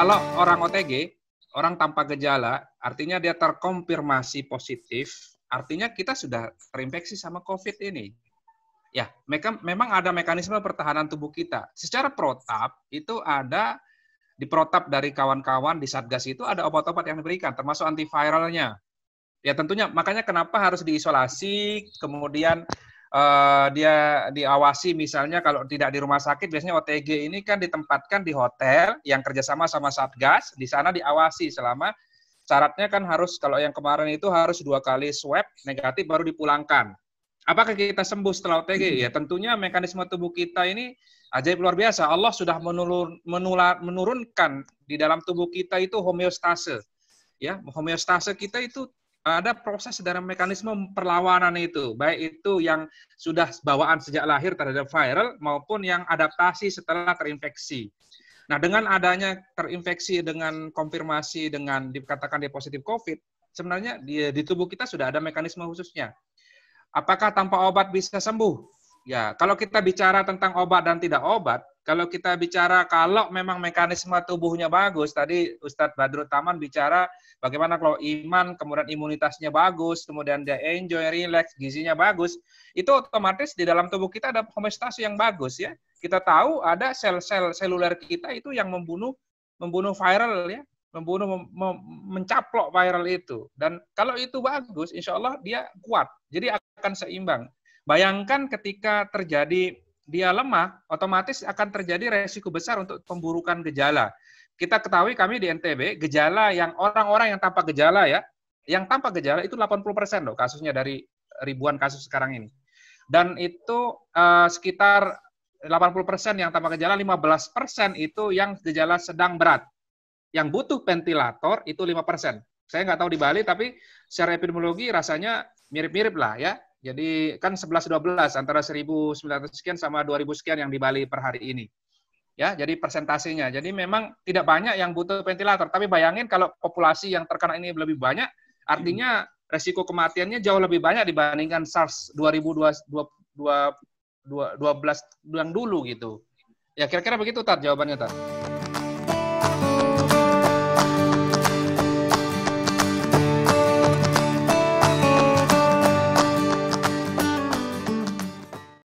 Kalau orang OTG, orang tanpa gejala, artinya dia terkonfirmasi positif, artinya kita sudah terinfeksi sama COVID ini. Ya, memang ada mekanisme pertahanan tubuh kita. Secara protap, itu ada di protap dari kawan-kawan di Satgas itu ada obat-obat yang diberikan, termasuk antiviralnya. Ya tentunya, makanya kenapa harus diisolasi, kemudian dia diawasi misalnya kalau tidak di rumah sakit, biasanya OTG ini kan ditempatkan di hotel yang kerjasama sama Satgas, di sana diawasi selama syaratnya kan harus, kalau yang kemarin itu harus 2 kali swab negatif baru dipulangkan. Apakah kita sembuh setelah OTG? Ya tentunya mekanisme tubuh kita ini ajaib luar biasa. Allah sudah menurunkan di dalam tubuh kita itu homeostase. Ya, homeostase kita itu ada proses dalam mekanisme perlawanan itu, baik itu yang sudah bawaan sejak lahir terhadap viral maupun yang adaptasi setelah terinfeksi. Nah, dengan adanya terinfeksi dengan konfirmasi dengan dikatakan dia positif COVID, sebenarnya di tubuh kita sudah ada mekanisme khususnya. Apakah tanpa obat bisa sembuh? Ya, kalau kita bicara tentang obat dan tidak obat, kalau kita bicara kalau memang mekanisme tubuhnya bagus, tadi Ustadz Badrut Taman bicara bagaimana kalau iman, kemudian imunitasnya bagus, kemudian dia enjoy, relax, gizinya bagus, itu otomatis di dalam tubuh kita ada homeostase yang bagus ya. Kita tahu ada sel-sel seluler kita itu yang membunuh viral ya, mencaplok viral itu. Dan kalau itu bagus, insya Allah dia kuat. Jadi akan seimbang. Bayangkan ketika terjadi dia lemah, otomatis akan terjadi resiko besar untuk pemburukan gejala. Kita ketahui kami di NTB, gejala yang orang-orang yang tanpa gejala ya, yang tanpa gejala itu 80% loh kasusnya dari ribuan kasus sekarang ini. Dan itu sekitar 80% yang tanpa gejala, 15% itu yang gejala sedang berat. Yang butuh ventilator itu 5%. Saya nggak tahu di Bali, tapi secara epidemiologi rasanya mirip-mirip lah ya. Jadi kan 11-12 antara 1.900 sekian sama 2.000 sekian yang di Bali per hari ini. Ya, jadi persentasenya. Jadi memang tidak banyak yang butuh ventilator. Tapi bayangin kalau populasi yang terkena ini lebih banyak, artinya resiko kematiannya jauh lebih banyak dibandingkan SARS 2012 yang dulu gitu. Ya kira-kira begitu Tat jawabannya Tat.